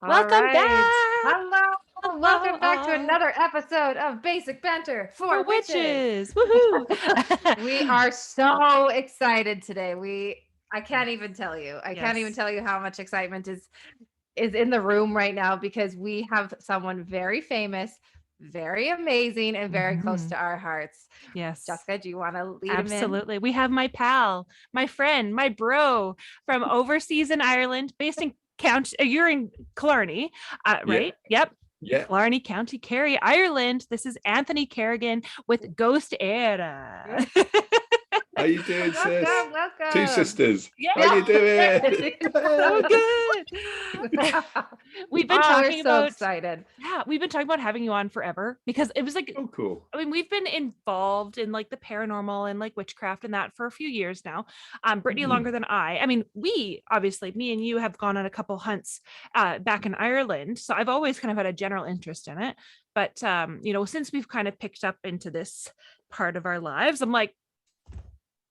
All Welcome right. back. Hello. Welcome back to Hello. another episode of Basic Banter For for Witches. witches. Woohoo. We are so excited today. I can't even tell you. I can't even Yes. tell you how much excitement is in the room right now because we have someone very famous, very amazing, and very close Mhm. to our hearts. Yes. Jessica, do you want to lead him in? Absolutely. We have my pal, my friend, my bro from overseas in Ireland, based in you're in Killarney, Yeah, right? Yep. yeah. Killarney, County Kerry, Ireland. This is Anthony Kerrigan with Ghost Eire. How you doing, sis? Welcome, Two welcome. sisters. Yeah. How you doing? So good. We've been Oh, we're talking so about excited. we've been talking about having you on forever because it was like, Oh, cool. I mean, we've been involved in like the paranormal and like witchcraft and that for a few years now. Brittany Mhm. longer than I mean, we obviously, me and you have gone on a couple hunts back in Ireland. So I've always kind of had a general interest in it. But since we've kind of picked up into this part of our lives, I'm like,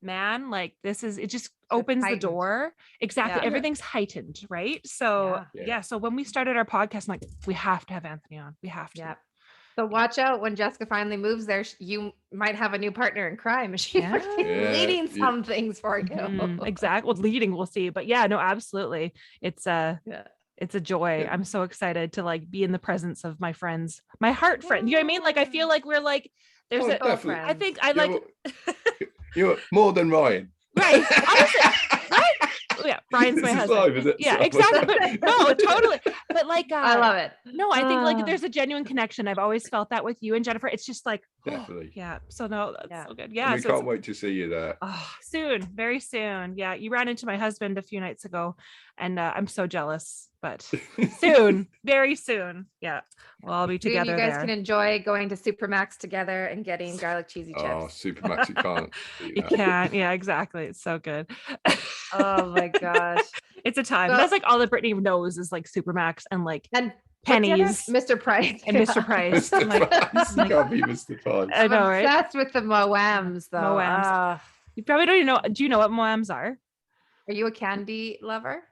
man, like it just opens the heightened. door. Exactly. Yeah. Everything's heightened, right? So Yeah. so when we started our podcast, I'm like, we have to have Anthony on. We have to. Yeah. So watch out when Jessica finally moves there. You might have a new partner in crime. She's Yeah. leading some things for you. Exactly. Well, leading, we'll see. But yeah, no, absolutely. It's a joy. Yeah. I'm so excited to like be in the presence of my friends, my heart friend. You know what I mean? Like I feel like we're like there's Oh, a definitely. I think I You're, like you're more than Ryan. right. Honestly, right? Yeah, Brian's my This is husband. live, is it? Yeah, So- exactly. But no, totally. But like I love it. no, I think like Ah. there's a genuine connection. I've always felt that with you and Jennifer. It's just like Definitely. yeah. So no, that's Yeah. so good. And Yeah. we So can't wait to see you there. soon, very soon. Yeah, you ran into my husband a few nights ago, and I'm so jealous. But soon, very soon. Yeah, we'll all be Soon together you guys there. can enjoy going to Supermax together and getting garlic cheesy chips. Oh, Supermax, you can't. You can't. Yeah, exactly. It's so good. Oh my gosh. It's a time. So- That's like all that Brittany knows is like Supermax and like And what's the other? pennies Mr. Price. and Mr. Price. Mr. I'm like, Price. I'm like, Can't be Mr. Price. I I'm know, right? obsessed with the Moams though. Moams. Ah. You probably don't even know. Do you know what moams are? Are you a candy lover?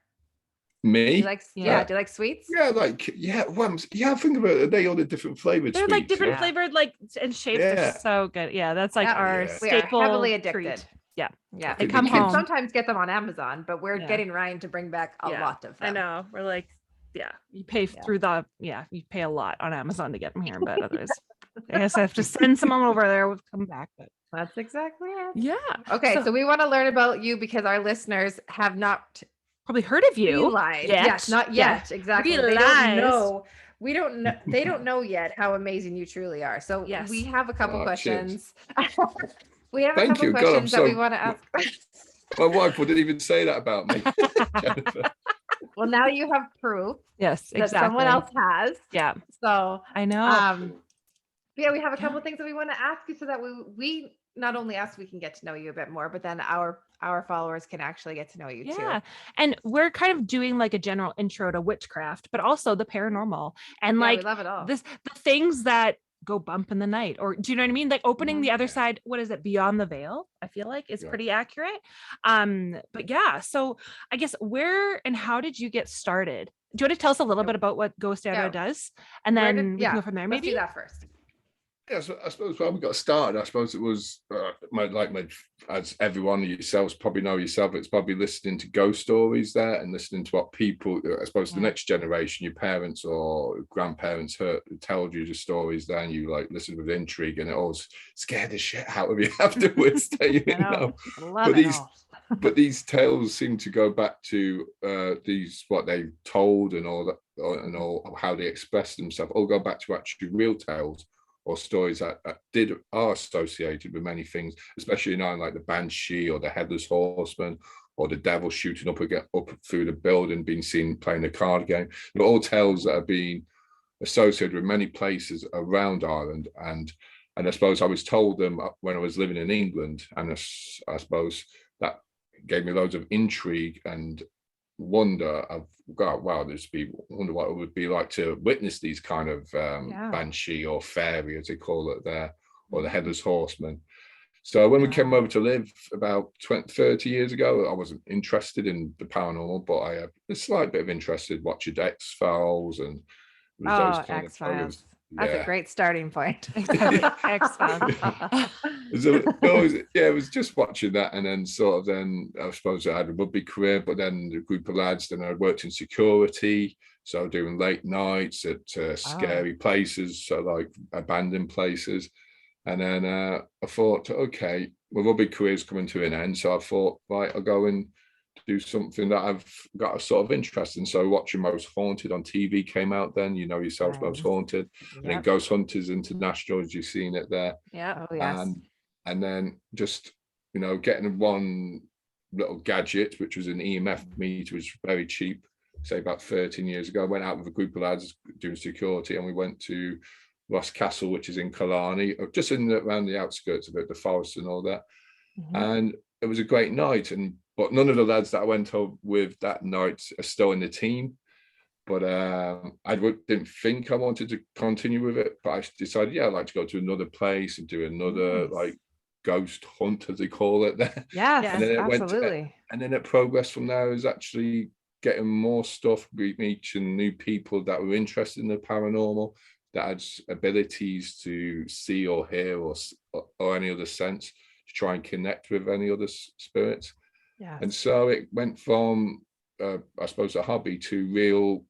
Me? Do you like Yeah. do you like sweets? Yeah, worms. Yeah, think about it. They all the different flavored They're sweets. like different Yeah. flavored, like and shapes. They're Yeah. so good. Yeah, that's like Yeah. our Yeah. We are staple heavily addicted. treat. Yeah. Yeah. They think come You can home. sometimes get them on Amazon, but we're Yeah. getting Ryan to bring back a lot of them. I know. We're like, yeah, you pay through you pay a lot on Amazon to get them here, but otherwise, I guess I have to send someone over there with come back. But That's exactly it. yeah. Okay, so we want to learn about you because our listeners have not Probably heard of you. realized. yet. Yes, not yet. Exactly. They don't Realized. know. We don't know. They don't know yet how amazing you truly are. So Yes. we have a couple Oh, questions. We have Thank a couple you. God, questions that I'm we so- want to ask. My wife wouldn't even say that about me. Jennifer. Well, now you have proof Yes, that exactly. someone else has. Yeah, So I know. yeah, we have a couple things that we want to ask you so that we not only us, we can get to know you a bit more, but then our followers can actually get to know you Yeah. too. And we're kind of doing like a general intro to witchcraft, but also the paranormal and Yeah, like we love it all. the things that go bump in the night, or do you know what I mean? Like opening the other side, what is it? Beyond the veil, I feel like is Yeah. pretty accurate. But yeah, so I guess where and how did you get started? Do you want to tell us a little bit about what Ghost Eire does? And Where then did- we can go from there, Let's maybe? do that first. Yeah, so I suppose when we got started, I suppose it was as everyone yourselves probably know yourself, it's probably listening to ghost stories there and listening to what people, I suppose the next generation, your parents or grandparents told you the stories there, and you like listened with intrigue, and it always scared the shit out of you afterwards. You know? Love But it all. But these tales seem to go back to what they told and all that, and all how they express themselves. All go back to actually real tales or stories that are associated with many things, especially now like the banshee or the headless horseman or the devil shooting up through the building, being seen playing a card game. They're all tales that have been associated with many places around Ireland, and I suppose I was told them when I was living in England, and I suppose that gave me loads of intrigue and wonder of God, wow, wonder what it would be like to witness these kind of banshee or fairy, as they call it there, or the headless horseman. So when we came over to live about 20, 30 years ago, I wasn't interested in the paranormal, but I had a slight bit of interest in watching X-Files and it was those Oh, kind of X-Files. programs. That's a Yeah. great starting point. X-Files. So it was just watching that, and then sort of then I suppose I had a rugby career, but then a group of lads. Then I worked in security, so doing late nights at scary places, so like abandoned places. And then I thought, okay, my rugby career's coming to an end, so I thought, right, I'll go and do something that I've got a sort of interest in. So watching Most Haunted on TV came out then, you know yourself, Most Haunted, and then Ghost Hunters International, as you've seen it there. Yeah. Oh, yes. And then just, you know, getting one little gadget, which was an EMF meter, which was very cheap, say about 13 years ago. I went out with a group of lads doing security, and we went to Ross Castle, which is in Killarney, just around the outskirts of it, the forest and all that. And it was a great night. But none of the lads that I went out with that night are still in the team. But I didn't think I wanted to continue with it. But I decided, yeah, I'd like to go to another place and do another like ghost hunt, as they call it there. Yes, And then it absolutely. and then it progressed from there. Is actually getting more stuff, meeting new people that were interested in the paranormal, that had abilities to see or hear or any other sense, to try and connect with any other spirits. Yeah. And so it went from, I suppose, a hobby to real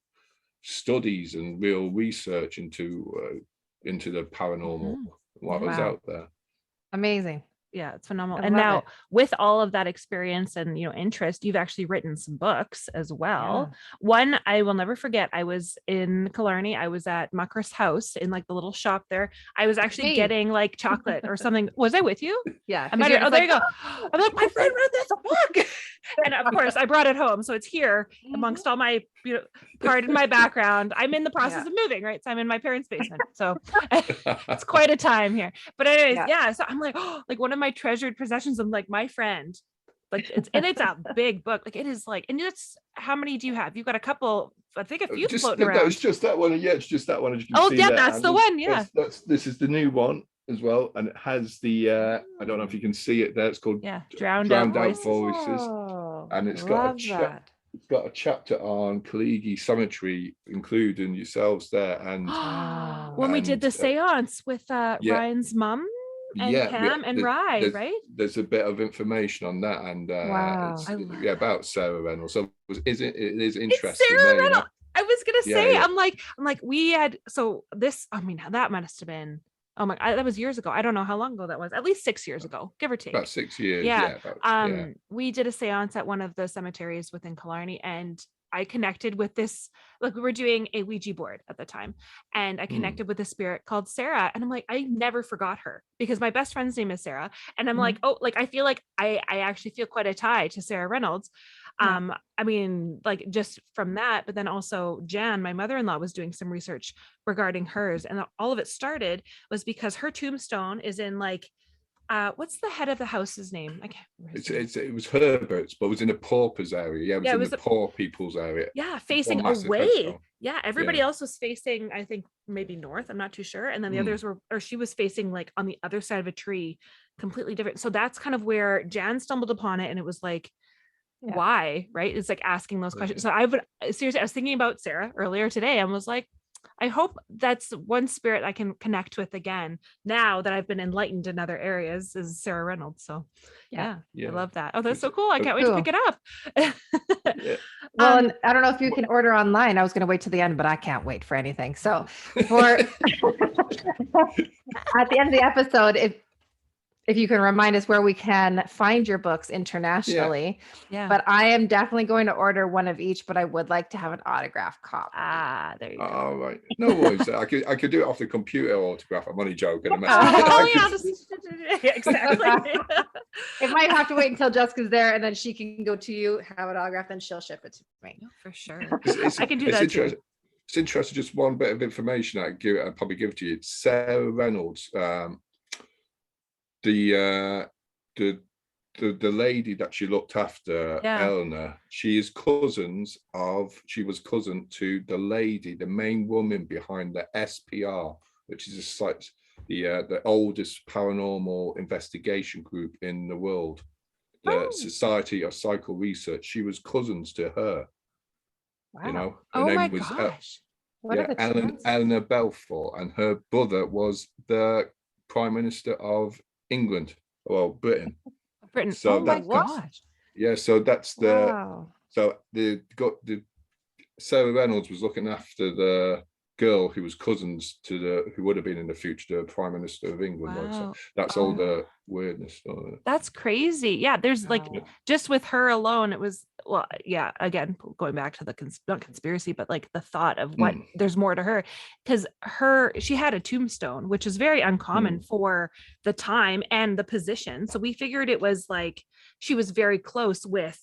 studies and real research into the paranormal, what was out there. Amazing. Yeah, it's phenomenal. I And love now it. with all of that experience and, you know, interest, you've actually written some books as well. One I will never forget. I was in Killarney. I was at Mucker's house in like the little shop there. I was actually getting like chocolate or something. Was I with you? Yeah. I might have, there you go. I'm like, my friend read this book. And of course I brought it home. So it's here amongst all my, you know, pardon my background. I'm in the process of moving, right? So I'm in my parents' basement. So it's quite a time here. But anyways, so I'm like, oh, like one of my treasured possessions. I'm like, my friend, like it's a big book. Like it is like, and it's, how many do you have? You've got a couple, I think a few floating around. It's just that one. Yeah, it's just that one. As you can see yeah, there. that's the one. Yeah. This is the new one as well. And it has the, I don't know if you can see it there. It's called Drowned Out Voices. Oh, And it's got a chapter on Kerrigan Cemetery, including yourselves there. And when we did the seance with Ryan's mum and Cam and Rye, right? There's a bit of information on that, and it's about Sarah Reynolds. So it is interesting. It's Sarah Reynolds. I was gonna say, I'm like we had, so this, I mean, that must have been, oh my, that was years ago. I don't know how long ago that was. At least 6 years ago, give or take. About 6 years. We did a seance at one of the cemeteries within Killarney, and I connected with this, like we were doing a Ouija board at the time, and I connected with a spirit called Sarah. And I'm like, I never forgot her because my best friend's name is Sarah. And I'm like, oh, like I feel like I actually feel quite a tie to Sarah Reynolds. I mean, like just from that, but then also Jan, my mother-in-law, was doing some research regarding hers, and all of it started was because her tombstone is in like, what's the head of the house's name? I can't remember. It was Herbert's, but it was in the paupers area. Yeah, it was in the poor people's area. Yeah, facing away. Yeah, everybody else was facing, I think maybe north. I'm not too sure. And then the others were, or she was facing like on the other side of a tree, completely different. So that's kind of where Jan stumbled upon it, and it was like, why, right? It's like asking those questions. So I was thinking about Sarah earlier today and was like, I hope that's one spirit I can connect with again now that I've been enlightened in other areas, is Sarah Reynolds. So I love that. Oh, that's so cool. I can't wait to pick it up. Well, and I don't know if you can order online. I was going to wait till the end, but I can't wait for anything. So for at the end of the episode, if you can remind us where we can find your books internationally. But I am definitely going to order one of each, but I would like to have an autograph copy. There you go. Oh, right. No worries. I could do it off the computer autograph. I'm only joking. Exactly. It might have to wait until Jessica's there, and then she can go to you, have an autograph, then she'll ship it to me. No, for sure. I can do that too. It's interesting. Just one bit of information I'd probably give to you. It's Sarah Reynolds. The lady that she looked after, Eleanor, she was cousin to the lady, the main woman behind the SPR, which is a the oldest paranormal investigation group in the world, the Society of Psycho Research. She was cousins to her. Wow. You know, her Oh name my was gosh. Eleanor Belfort, and her brother was the Prime Minister of England, well, Britain. So Oh my gosh. Yeah, so that's the Wow. so the Sarah Reynolds was looking after the girl who was cousins to who would have been in the future the Prime Minister of England. Wow. So that's all the weirdness. That's crazy. Yeah, there's like Wow. just with her alone, it was, well, yeah, again, going back to the not conspiracy, but like the thought of what there's more to her, because she had a tombstone, which is very uncommon for the time and the position. So we figured it was like she was very close with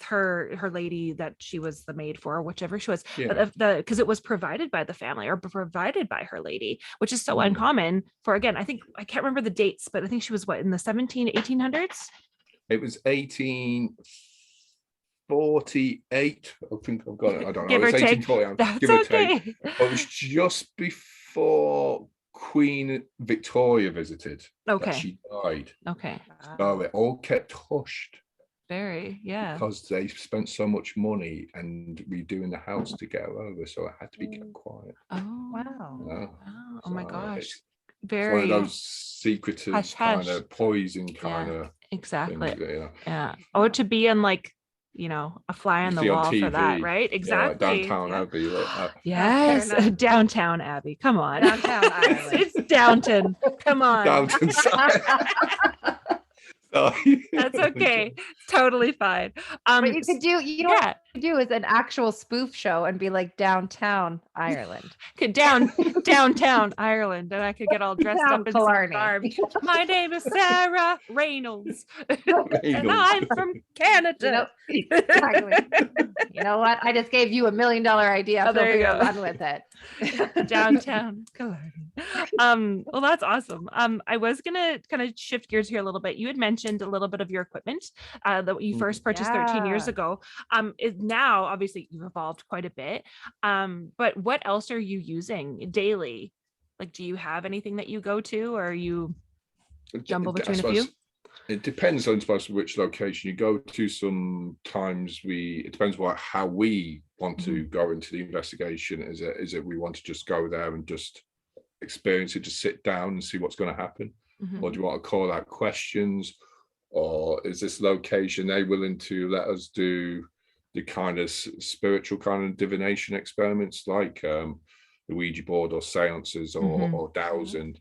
her lady that she was the maid for, or whichever she was, but because it was provided by the family or provided by her lady, which is so uncommon for, again, I think, I can't remember the dates, but I think she was what, in the 1800s? It was 1848. I think I've got it. I don't know. Give or It's take. 1848. That's Give or okay. take. But it was just before Queen Victoria visited that she died. Okay. So it all kept hushed. Very, yeah. Because they spent so much money and redoing the house to get her over, so it had to be kept quiet. Oh wow. Wow. Oh my gosh. It's Very one of those secretive hush, kind hush. of poison kind of exactly things, yeah. Or to be in like, a fly on the wall for that, right? Exactly. Downtown Abbey. Yes. Downtown Abbey, come on. Downtown Ireland. It's Downton, come on. Downton That's okay. Totally fine. What you could do, what you could do is an actual spoof show and be like Downtown Ireland. Downtown Ireland, and I could get all dressed up in some garb. My name is Sarah Reynolds. And I'm from Canada. Exactly. You know what? I just gave you $1 million idea. Oh, there you go. Run with it. Downtown Killarney. Well, that's awesome. I was gonna kind of shift gears here a little bit. You had mentioned a little bit of your equipment that you first purchased 13 years ago. Now obviously you've evolved quite a bit. But what else are you using daily? Like, do you have anything that you go to, or you jumble between a few? It depends on, I suppose, which location you go to. Sometimes it depends how we want to go into the investigation. Is it we want to just go there and just experience it, just sit down and see what's going to happen? Or do you want to call out questions? Or is this location they willing to let us do the kind of spiritual kind of divination experiments, like the Ouija board or seances or dowsing,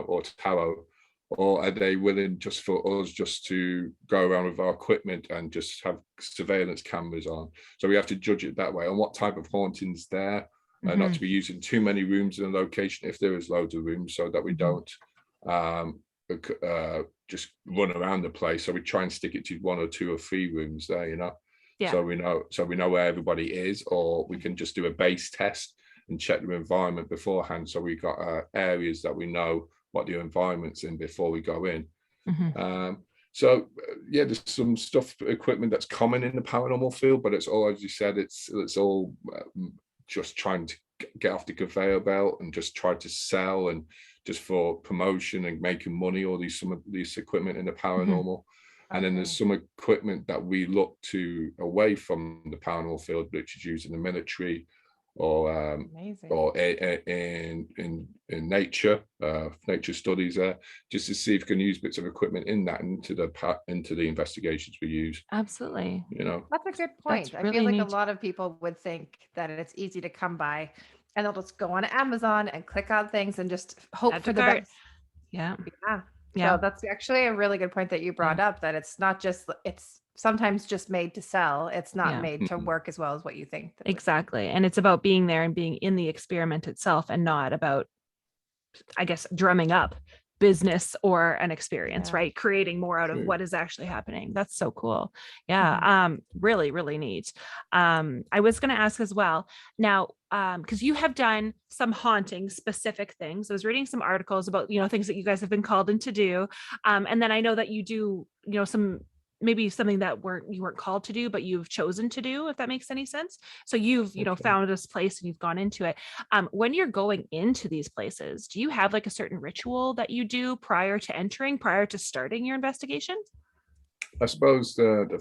or tarot? Or are they willing just for us just to go around with our equipment and just have surveillance cameras on? So we have to judge it that way. On what type of hauntings there, not to be using too many rooms in a location if there is loads of rooms, so that we don't just run around the place. So we try and stick it to 1 or 2 or 3 rooms there, So we know where everybody is, or we can just do a base test and check the environment beforehand. So we got areas that we know what the environment's in before we go in. So there's some equipment that's common in the paranormal field, but it's all, as you said, it's all just trying to get off the conveyor belt and just try to sell and just for promotion and making money, or some of these equipment in the paranormal. And then there's some equipment that we look to away from the paranormal field, which is used in the military, or in nature studies there, just to see if we can use bits of equipment in that into the investigations we use. Absolutely. That's a good point. I feel like a lot of people would think that it's easy to come by and they'll just go on Amazon and click on things and just hope for the best. Yeah. So that's actually a really good point that you brought up, that it's not just, it's sometimes just made to sell. It's not made to work as well as what you think. Exactly. And it's about being there and being in the experiment itself, and not about, I guess, drumming up business or an experience, right? Creating more out of what is actually happening. That's so cool. Really, really neat. I was going to ask as well now, because you have done some haunting specific things. I was reading some articles about, things that you guys have been called in to do. And then I know that you do, some maybe something that you weren't called to do, but you've chosen to do, if that makes any sense. So you've, found this place and you've gone into it. When you're going into these places, do you have like a certain ritual that you do prior to starting your investigation? I suppose the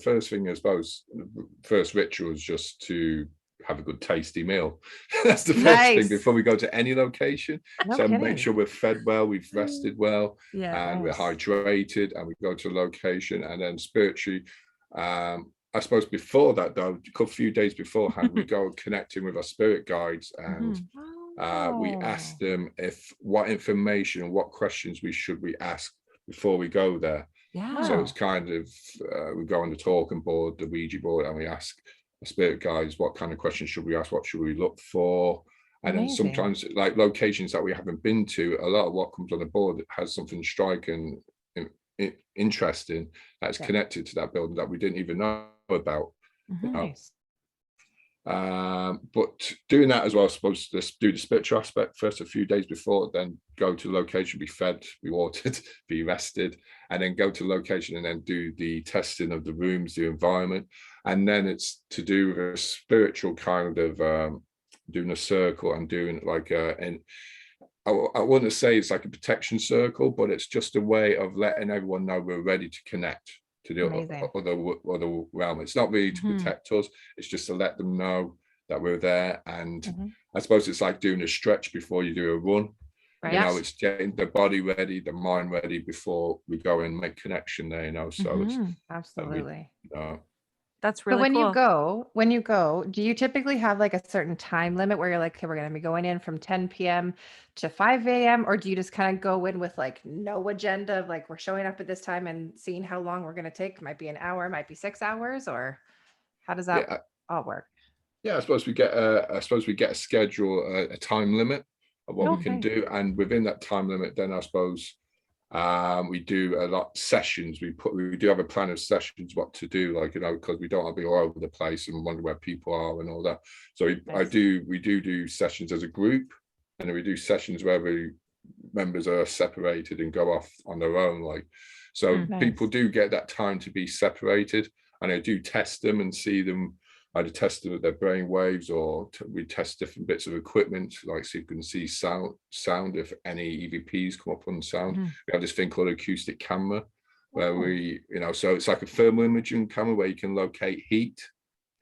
first ritual is just to have a good tasty meal. That's the first thing before we go to any location. Make sure we're fed well, we've rested well, and we're hydrated, and we go to a location. And then spiritually, I suppose before that, though, a few days beforehand, we go connecting with our spirit guides, and we ask them what information, what questions we ask before we go there. So it's kind of we go on the talking board, the Ouija board, and we ask the spirit guides what kind of questions should we ask, what should we look for. And then sometimes, like locations that we haven't been to, a lot of what comes on the board has something striking, interesting, that's connected to that building that we didn't even know about. Nice. But doing that as well, I suppose, to do the spiritual aspect first a few days before, then go to location, be fed, be watered, be rested, and then go to location and then do the testing of the rooms, the environment. And then it's to do with a spiritual kind of doing a circle and doing like I wouldn't say it's like a protection circle, but it's just a way of letting everyone know we're ready to connect to the other realm. It's not really to protect us, it's just to let them know that we're there. And I suppose it's like doing a stretch before you do a run. It's getting the body ready, the mind ready before we go and make connection there, so it's absolutely that's really cool. When you go, do you typically have like a certain time limit where you're like, okay, we're going to be going in from 10 p.m. to 5 a.m. or do you just kind of go in with like no agenda of like we're showing up at this time and seeing how long we're going to take? Might be an hour, might be 6 hours, or how does that all work? I suppose we get a schedule, a time limit of what we can do, and within that time limit, then I suppose we do a lot of sessions. We do have a plan of sessions, what to do, like, because we don't want to be all over the place and wonder where people are and all that. So we do sessions as a group, and then we do sessions where members are separated and go off on their own, like, so people do get that time to be separated. And I do test them and see them, either test them with their brain waves, or we test different bits of equipment, like so you can see sound if any EVPs come up on sound. We have this thing called acoustic camera, where we, so it's like a thermal imaging camera where you can locate heat.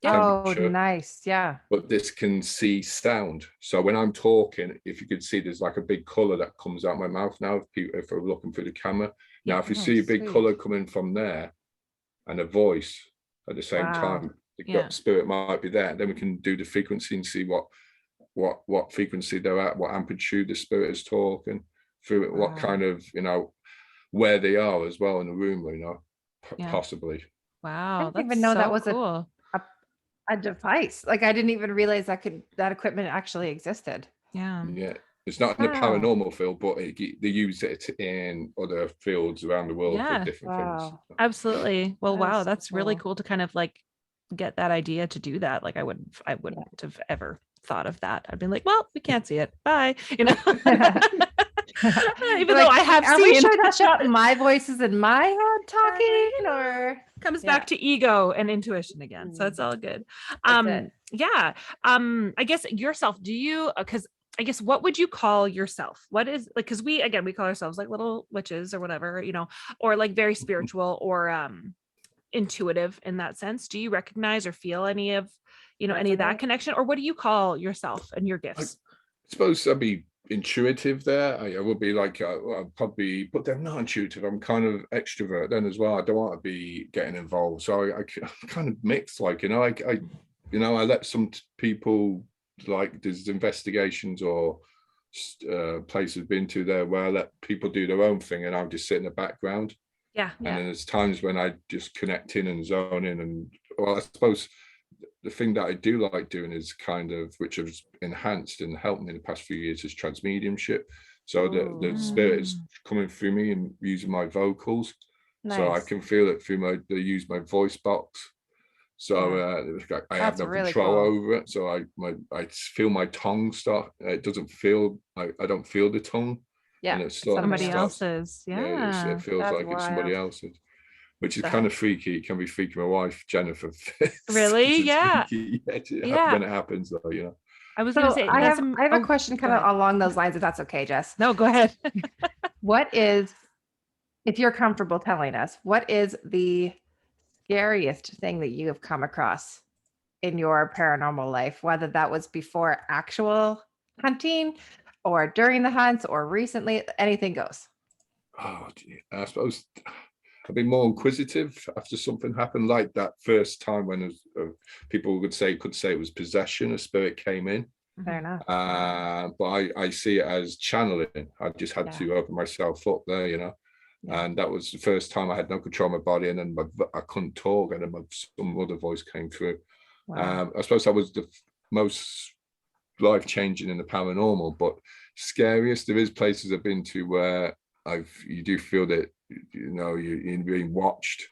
Nice. But this can see sound. So when I'm talking, if you could see, there's like a big color that comes out my mouth now, if we're looking through the camera. Now, if you see a big color coming from there and a voice at the same time, the spirit might be there. Then we can do the frequency and see what frequency they're at, what amplitude the spirit is talking through it, what kind of, where they are as well in the room, possibly. Wow. I didn't even know that was cool. a device. Like I didn't even realize that equipment actually existed. Yeah. It's not in the paranormal field, but they use it in other fields around the world for different things. Absolutely. Well, that's really cool to kind of like get that idea to do that. Like I wouldn't have ever thought of that. I'd been like, well, we can't see it. Bye. Even though I have seen. Are we sure that's not my voices in my head talking, or comes back to ego and intuition again? So it's all good. I guess yourself. Do you? Because I guess what would you call yourself? What is like? Because we call ourselves like little witches or whatever, or like very spiritual or intuitive in that sense. Do you recognize or feel any of any of that connection, or what do you call yourself and your gifts? I suppose I'd be intuitive there. I would be like I'd probably, but they're not intuitive. I'm kind of extrovert then as well. I don't want to be getting involved, so I kind of mix, like, I let some people, like there's investigations or places been to there where I let people do their own thing and I'll just sit in the background. And then there's times when I just connect in and zone in, and I suppose the thing that I do like doing is kind of, which has enhanced and helped me in the past few years, is transmediumship. So the spirit is coming through me and using my vocals. So I can feel it through they use my voice box. So I have no control over it. So I feel my tongue start. It doesn't feel, I don't feel the tongue. And it's somebody else's. It feels like it's somebody else's. which is kind of freaky. It can be freaky. My wife Jennifer. Really? Yeah. When it happens, though, you know. I was gonna So say I that's have a question go kind of ahead. along those lines, if that's okay, Jess. No, go ahead. What is, if you're comfortable telling us, what is the scariest thing that you have come across in your paranormal life, whether that was before actual hunting or during the hunts or recently? Anything goes. Oh, gee, I suppose I've been more inquisitive after something happened, like that first time when it was, people could say it was possession, a spirit came in. Fair enough. But I see it as channeling. I just had to open myself up there, you know. And that was the first time I had no control of my body, and then I couldn't talk, and then some other voice came through. Wow. I suppose that was the most life-changing in the paranormal. But scariest, there is places I've been to where you do feel that, you know, you're being watched,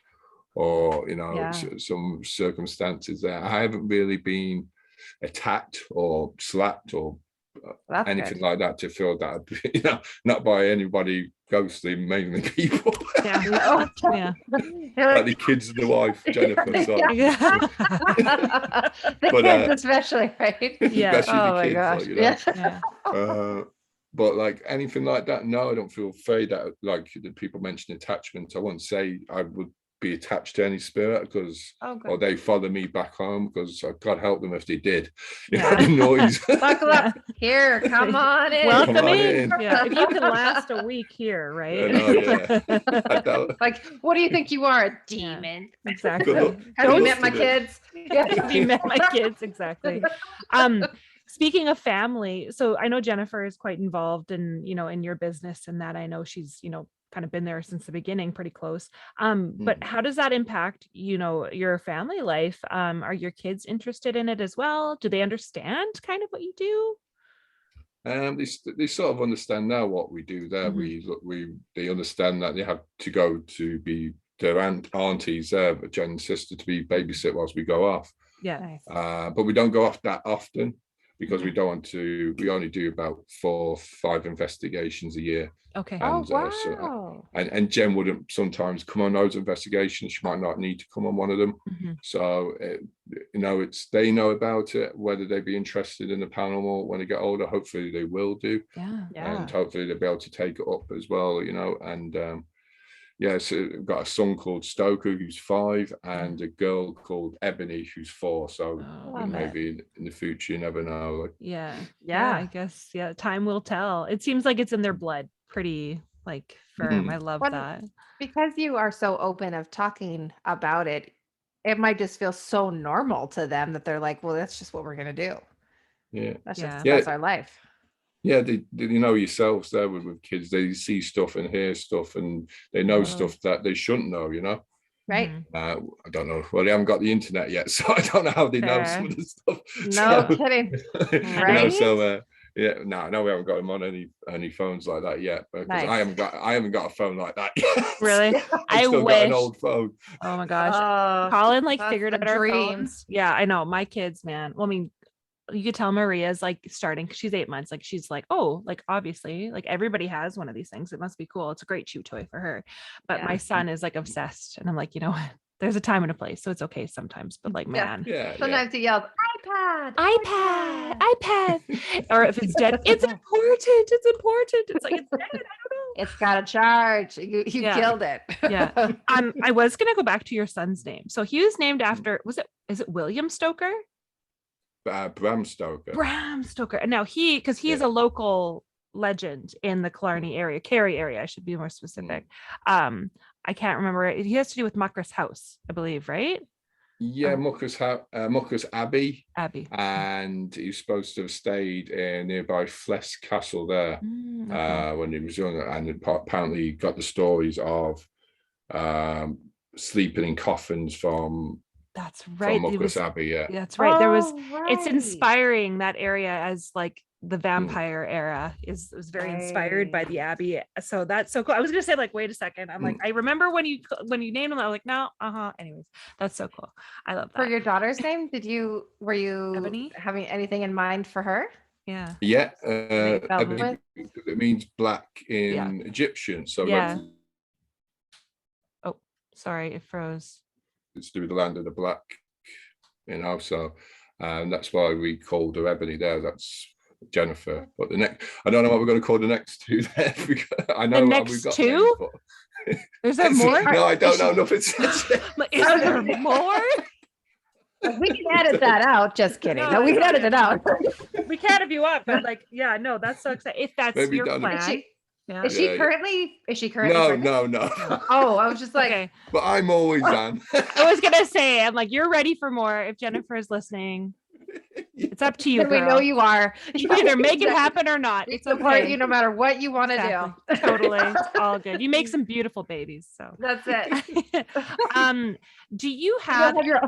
or, you know, some circumstances there. I haven't really been attacked or slapped or anything like that to feel that, you know, not by anybody ghostly, mainly people. Yeah. Like the kids and the wife, Jennifer. Sorry. The But, kids especially, right? Yeah. Especially the kids, gosh. like, you know. Yeah. But like anything like that, no, I don't feel afraid that, like the people mention attachment. I wouldn't say I would be attached to any spirit, because or they follow me back home, because God help them if they did. You know, the noise. Buckle up. Here, come on in. Welcome Come on in. in. Yeah. If you can last a week here, right? I know, yeah. Like, what do you think you are, a demon? Exactly. Have you met my kids? Have you met my kids? Exactly. Speaking of family, so I know Jennifer is quite involved in, you know, in your business, and that I know she's, you know, kind of been there since the beginning, pretty close. But how does that impact, you know, your family life? Are your kids interested in it as well? Do they understand kind of what you do? They sort of understand now what we do there. They understand that they have to go to be their aunties there, but Jen and sister, to be babysit whilst we go off. Yeah. But we don't go off that often, because we don't want to. We only do about 4 or 5 investigations a year. Okay. And, and Jen wouldn't sometimes come on those investigations. She might not need to come on one of them. So, you know, they know about it. Whether they be interested in the paranormal when they get older, hopefully they will do. And hopefully they'll be able to take it up as well, you know. And so we've got a son called Stoker, who's 5, and a girl called Ebony, who's 4. So maybe in the future, you never know. Yeah, I guess. Yeah, time will tell. It seems like it's in their blood, pretty like firm. I love that. Because you are so open of talking about it, it might just feel so normal to them that they're like, well, that's just what we're gonna do. That's our life. Yeah, they you know yourselves there with kids, they see stuff and hear stuff, and they know stuff that they shouldn't know, you know. Right. I don't know. Well, they haven't got the internet yet, so I don't know how they know some of the stuff. No kidding. Right. You know, no, we haven't got them on any phones like that yet, because I haven't got a phone like that yet. Really? I still got an old phone. Oh my gosh. Colin figured out our dream. phones. Yeah, I know. My kids, man. Well, I mean, you could tell Maria's like starting, because she's 8 months. Like, she's like, oh, like obviously, like everybody has one of these things. It must be cool. It's a great chew toy for her. But my son is like obsessed, and I'm like, you know what? There's a time and a place, so it's okay sometimes. But like, man, sometimes he yells, iPad, or if it's dead, it's important. It's like, it's dead. I don't know. It's got a charge. You killed it. I was gonna go back to your son's name. So he was named after, is it William Stoker? Bram Stoker. And now because he is a local legend in the Killarney area, Kerry area, I should be more specific. I can't remember. He has to do with Mucker's house, I believe, right? Yeah, Mucker's Abbey. And he's supposed to have stayed in nearby Flesk Castle there when he was young, and apparently he got the stories of sleeping in coffins from. That's right. Mucker's Abbey, That's right. There was. It's inspiring, that area, as like the vampire era was very inspired by the Abbey. So that's so cool. I was gonna say, like, wait a second. I'm like, I remember when you named him. I was like, no, Anyways, that's so cool. I love that. For your daughter's name, were you Ebony? having anything in mind for her? Yeah. Ebony, it means black in Egyptian. So Sorry, it froze. It's to do with the land of the black, so that's why we called her Ebony there. That's Jennifer. But the next, I don't know what we're going to call the next two there. I know The we've next got two? names, but Is there more? no, I don't know nothing. Like, is there more? We can edit that out. Just kidding. No, we can edit it out. We can't have you up, but like, yeah, no, that's so exciting. If that's Maybe your done it. plan. Yeah. Is she Yeah. currently No, pregnant? no. Oh, I was just like, Okay. But I'm always on. I was gonna say, I'm like, you're ready for more. If Jennifer is listening, it's up to you. then we know girl. you are. You can either make it happen or not. We It's support okay. you no matter what you want to Exactly. do. Totally. It's all good. You make some beautiful babies. So That's it. do you You have have your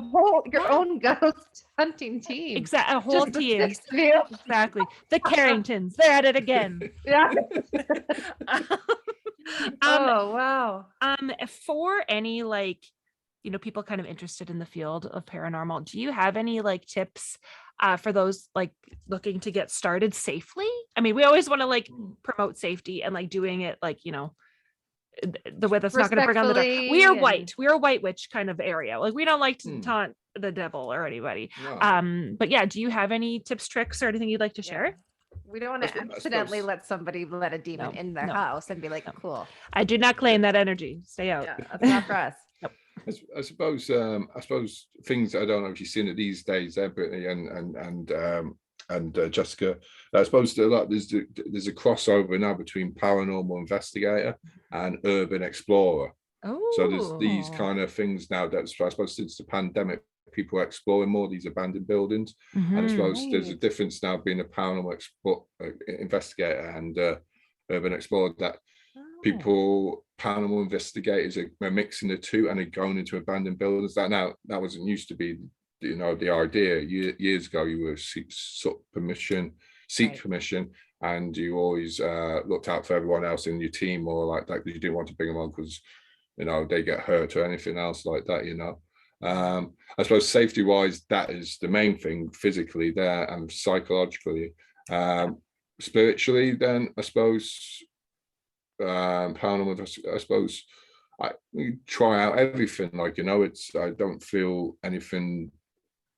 own ghost hunting team. a whole Just the team? 6 of you. Exactly. The Carringtons, they're at it again. Yeah. Um, Oh wow. for any people kind of interested in the field of paranormal, do you have any tips for those looking to get started safely? I mean, we always want to promote safety and doing it the way that's not going to bring on the dark. We are white. We are a white witch kind of area. We don't like to taunt the devil or anybody. No. But yeah, do you have any tips, tricks, or anything you'd like to share? We don't want to accidentally let somebody let a demon in their house and be like, cool. I do not claim that energy. Stay out. Yeah, that's not for us. I suppose things I don't know if you've seen it these days, Brittany and Jessica. I suppose there's a crossover now between paranormal investigator and urban explorer. Oh, so there's these kind of things now that I suppose since the pandemic, people are exploring more these abandoned buildings, and I suppose there's a difference now being a paranormal investigator and urban explorer that people, paranormal investigators are mixing the two and are going into abandoned buildings. That wasn't used to be, the idea. Years ago, you were seek permission, and you always looked out for everyone else in your team or like that, because you didn't want to bring them on because they get hurt or anything else like that. I suppose safety wise, that is the main thing, physically there and psychologically. Spiritually, then I suppose paranormal, I suppose we try out everything. I don't feel anything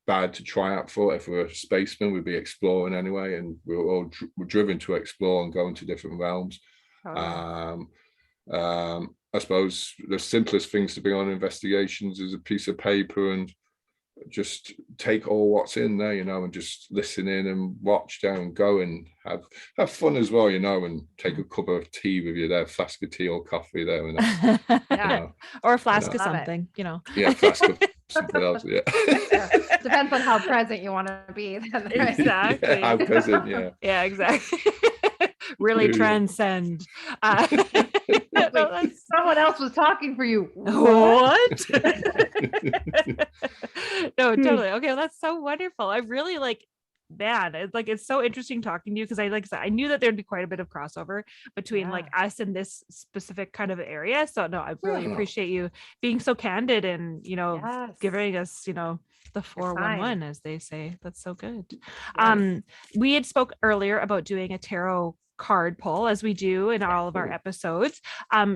bad to try out for. If we're a spaceman, we'd be exploring anyway, and we're all driven to explore and go into different realms. I suppose the simplest things to be on investigations is a piece of paper and just take all what's in there, and just listen in and watch down and go and have fun as well, and take a cup of tea with you there, flask of tea or coffee there, and or a flask of something, yeah, flask of something else, yeah. Depends on how present you want to be. Exactly. Yeah, how present, yeah, exactly. Really transcend. Someone else was talking for you. What? No, totally. Okay, well, that's so wonderful. I really it's so interesting talking to you, because I knew that there'd be quite a bit of crossover between us and this specific kind of area. So no, I really appreciate you being so candid and giving us the 411, as they say. That's so good. Yes. We had spoke earlier about doing a tarot card pull, as we do in all of our episodes.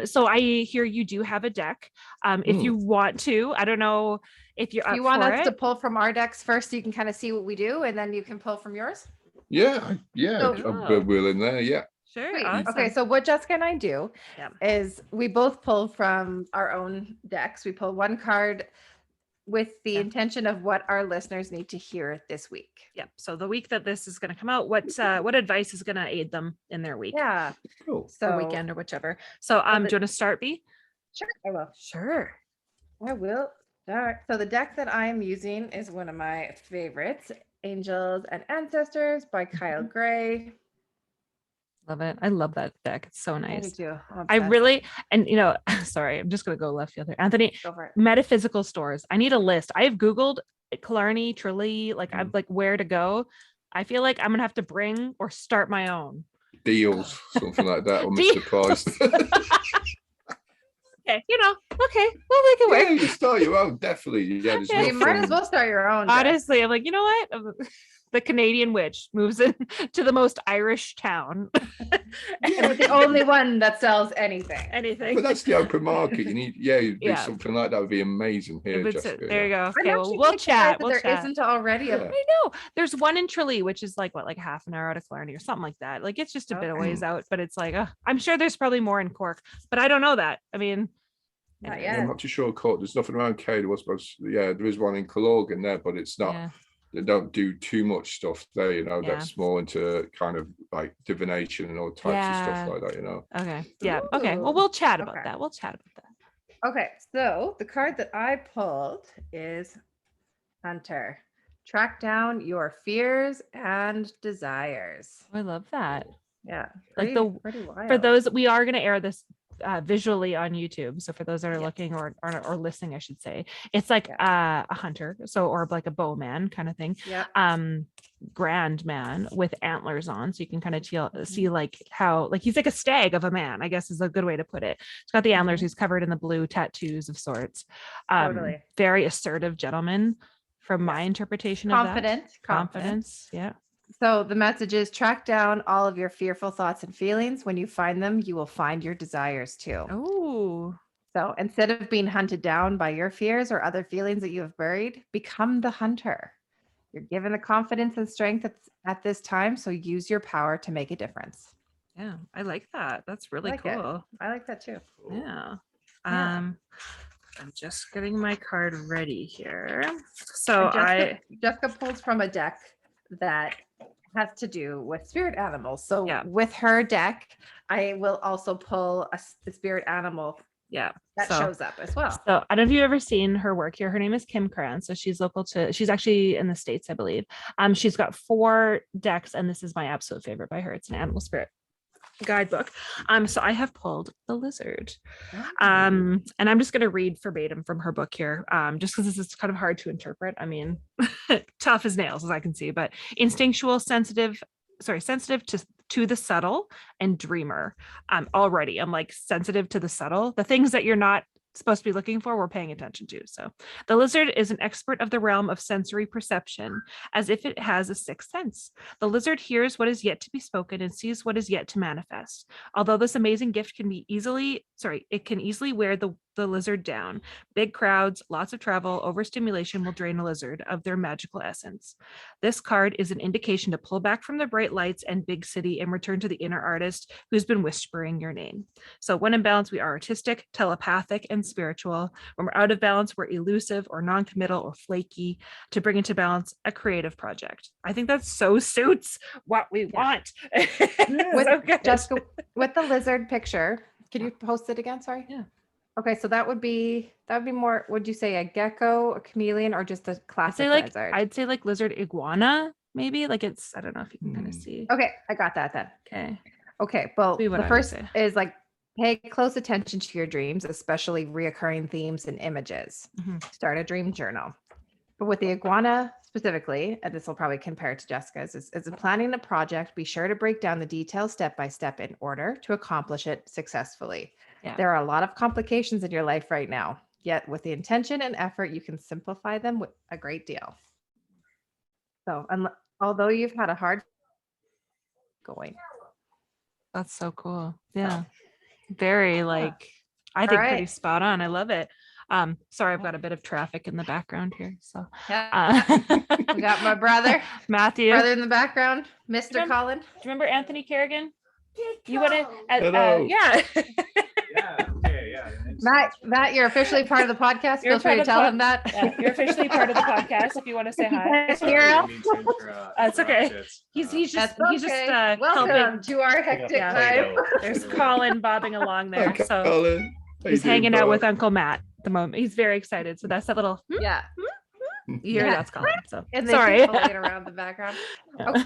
So I hear you do have a deck. If you want to, I don't know if you're you want us to pull from our decks first, so you can kind of see what we do, and then you can pull from yours. Yeah, I'm willing there. Yeah. Sure. Awesome. Okay, so what Jessica and I do is we both pull from our own decks. We pull one card with the intention of what our listeners need to hear this week. Yep. So the week that this is going to come out, what advice is going to aid them in their week? Yeah. Cool. So or weekend or whichever. So do you want to start, B? Sure, I will. Sure. I will start. So the deck that I am using is one of my favorites, Angels and Ancestors by Kyle Gray. Love it. I love that deck. It's so nice. Me too. I really, and sorry, I'm just going to go left field here. Anthony, go for it. Metaphysical stores. I need a list. I have Googled Killarney, Tralee, I'm where to go. I feel like I'm going to have to bring or start my own. Deals, something like that, or Mr. Price. Okay, okay, we'll make it work. Yeah, you start your own, definitely. Yeah, you might as well start your own. Honestly, I'm like, you know what? the Canadian witch moves in to the most Irish town. And the only one that sells anything. Anything. But that's the open market. You need, you'd do Yeah. something like that would be amazing here, Jessica. There you go. I'm Okay, well, actually we'll quite surprised chat. that We'll there chat. isn't already a Yeah. I know there's one in Tralee, which is like what, like half an hour out of Clarny or something like that. Like it's just a bit of Okay. ways out, but it's like I'm sure there's probably more in Cork, but I don't know that. I mean, Not anyways. yet. I'm not too sure. Cork, there's nothing around Cade. There was supposed, there is one in Kerrigan there, but it's not. Yeah. They don't do too much stuff there, Yeah. That's more into kind of like divination and all types of stuff Yeah. like that, Okay. Yeah. Okay. Well, Ooh. we'll chat about Okay. that. We'll chat about that. Okay, so the card that I pulled is Hunter. Track down your fears and desires. I love that. Yeah, Like pretty wild. For those, we are going to air this visually on YouTube. So for those that are Yes. looking or listening, I should say, it's like a hunter, so or like a bowman kind of thing. Yeah. Grand man with antlers on, so you can kind of see like how like he's like a stag of a man, I guess is a good way to put it. He's got the antlers. He's covered in the blue tattoos of sorts. Totally. Very assertive gentleman from my interpretation of that. Confidence. Yeah. So the message is track down all of your fearful thoughts and feelings. When you find them, you will find your desires too. Oh. So instead of being hunted down by your fears or other feelings that you have buried, become the hunter. You're given the confidence and strength at this time, so use your power to make a difference. Yeah, I like that. That's really like it. cool. I like that too. Yeah. Yeah. I'm just getting my card ready here. So Jessica pulls from a deck that has to do with spirit animals. So Yeah. with her deck, I will also pull the spirit animal Yeah. that shows up as well. So I don't know if you've ever seen her work here. Her name is Kim Cran. So she's she's actually in the States, I believe. She's got 4 decks, and this is my absolute favorite by her. It's an animal spirit guidebook. So I have pulled the lizard. And I'm just going to read verbatim from her book here, just because this is kind of hard to interpret. I mean, tough as nails, as I can see, but instinctual, sensitive to the subtle, and dreamer. Already I'm like sensitive to the subtle, the things that you're not supposed to be looking for, we're paying attention to. So the lizard is an expert of the realm of sensory perception, as if it has a sixth sense. The lizard hears what is yet to be spoken and sees what is yet to manifest. Although this amazing gift can easily wear the lizard down. Big crowds, lots of travel, overstimulation will drain a lizard of their magical essence. This card is an indication to pull back from the bright lights and big city and return to the inner artist who's been whispering your name. So when in balance, we are artistic, telepathic, and spiritual. When we're out of balance, we're elusive or non-committal or flaky. To bring into balance, a creative project. I think that so suits what we want. With So good. Jessica, with the lizard picture, can you post it again? Sorry. Yeah. Okay, so that would be more. Would you say a gecko, a chameleon, or just a classic lizard? I'd say like lizard iguana, maybe. Like it's, I don't know if you can kind of see. Okay, I got that then. Okay. Well, Be what the I would first say. is like pay close attention to your dreams, especially reoccurring themes and images. Mhm. Start a dream journal. But with the iguana specifically, and this will probably compare to Jessica's, is planning a project, be sure to break down the details step by step in order to accomplish it successfully. Yeah. There are a lot of complications in your life right now, yet with the intention and effort, you can simplify them with a great deal. So, although you've had a hard going. That's so cool. Yeah. Very like, I think All pretty right. spot on. I love it. Sorry, I've got a bit of traffic in the background here. So Yeah. We got my brother Matthew. in the background, Mr. Remember- Colin. Do you remember Anthony Kerrigan? You want to? Hello. Yeah. Yeah, okay, yeah. Matt, you're officially part of the podcast. You're Feel free part to of tell the him that. Yeah, you're officially part of the podcast. If you want to say hi, Hero. It's okay. He's just Welcome helping. to our hectic Yeah. time. There's Colin bobbing along there. Okay, So Colin. How he's you doing, hanging out bro? with Uncle Matt at the moment. He's very excited. So that's that little. Yeah. You hear Yeah. that's Colin. So And sorry. then pulling around the background. Okay.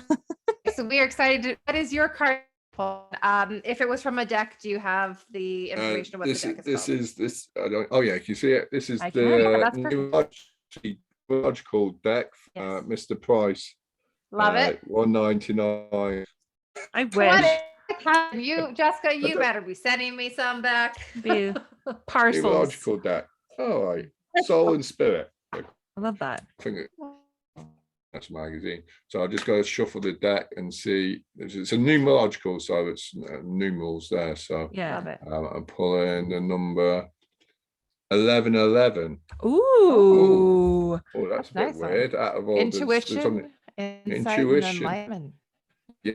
So we are excited to, what is your card pull? If it was from a deck, do you have the information of what this the deck is this called? is this. I don't. Oh yeah, can you see it? This is I can. Yeah, that's the perfect. neurological deck. Yes. Mr. Price. Love it. $199. I What wish you, Jessica, you better be sending me some back. the parcels. Neurological deck. All right. Soul and spirit. I love that. I think That's magazine. So I just got to shuffle the deck and see. It's a numerological, so it's numerals there. So Yeah. Love it. I'm pulling the number 1111. Ooh. Oh, that's a Nice bit one. weird. Out of all, there's only Intuition, insight, and intuition. enlightenment. Yeah,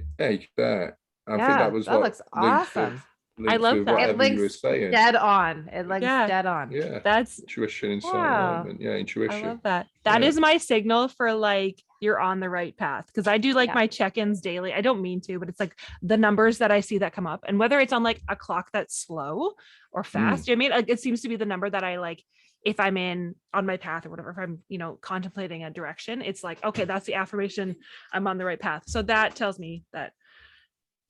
there. I think Yeah, that was that what looks linked awesome. with, I love with that. It whatever you were links saying. dead on. It links Yeah. dead on. Yeah, That's intuition, insight, Wow. enlightenment. Yeah, I intuition. love that. That Yeah. is my signal for like you're on the right path, because I do like Yeah. my check-ins daily. I don't mean to, but it's like the numbers that I see that come up, and whether it's on like a clock that's slow or fast, I mean, like, it seems to be the number that I like. If I'm on my path or whatever, if I'm contemplating a direction, it's like, okay, that's the affirmation, I'm on the right path. So that tells me that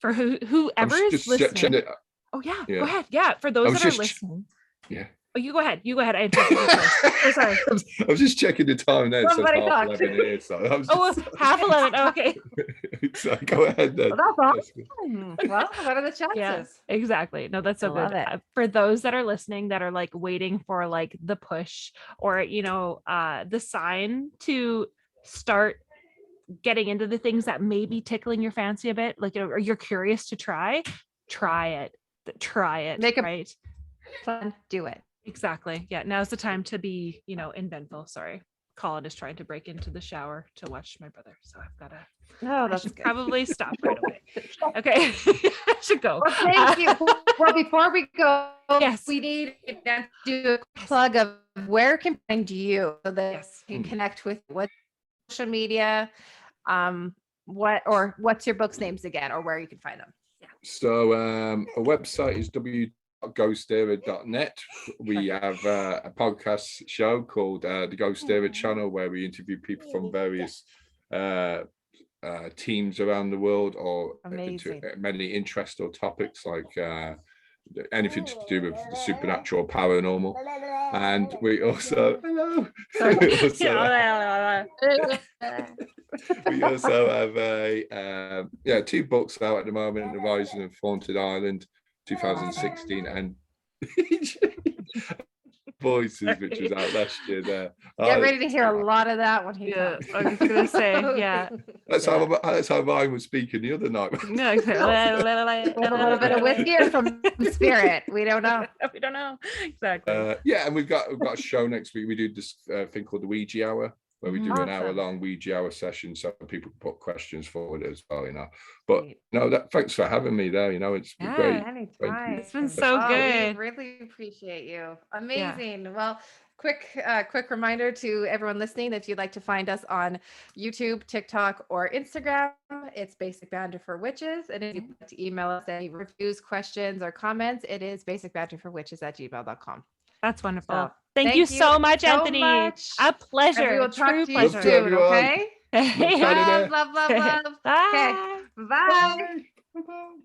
for whoever is just listening. checking it. Oh yeah, Yeah. go ahead. Yeah, for those was that are just listening. Yeah. Oh, you go ahead. You go ahead. I interrupted you first. So sorry. I was just checking the time there. It says Somebody half talk. 11 here. So I was Oh, just, 11:30. Okay. so go ahead then. Well, that's That's good. awesome. Well, what are the chances? Yeah, exactly. No, that's so I love good. it. For those that are listening that are like waiting for like the push or the sign to start getting into the things that may be tickling your fancy a bit, like or you're curious to try it. Make a right. Fun. Do it. Exactly. Yeah. Now's the time to be, inventful. Sorry. Colin is trying to break into the shower to watch my brother. So I've got to No, that's good. probably stop right away. Okay. I should go. Well, thank you. Well, before we go, Yes. we need to do a plug of where can find you so that Yes. you can connect with what social media, what's your books names again, or where you can find them. So our website is www.ghostera.net. We have a podcast show called the Ghost Era Channel, where we interview people from various teams around the world, or into many interest or topics like anything to do with the supernatural or paranormal. And we also we also have 2 books out at the moment: The Rising of Haunted Island 2016 and Voices, which was out last year. There, Get ready to hear a lot of that when he talks. I was gonna say, yeah. That's how Ryan was speaking the other night. No, A little bit of whiskey or from spirit. We don't know. We don't know exactly. And we've got a show next week. We do this thing called the Ouija Hour, where we do an hour-long Ouija Hour session, so people can put questions forward as well. But thanks for having me there. It's been great. Anytime. It's been so good. We really appreciate you. Amazing. Well, quick reminder to everyone listening that if you'd like to find us on YouTube, TikTok, or Instagram, it's Basic Banter for Witches. And if you'd like to email us any reviews, questions, or comments, it is basicbanterforwitches@gmail.com. That's wonderful. So, thank you so much, Anthony. much. A pleasure. And we will talk True to you pleasure. soon, okay? Love Love. Bye. Okay. Bye. Bye.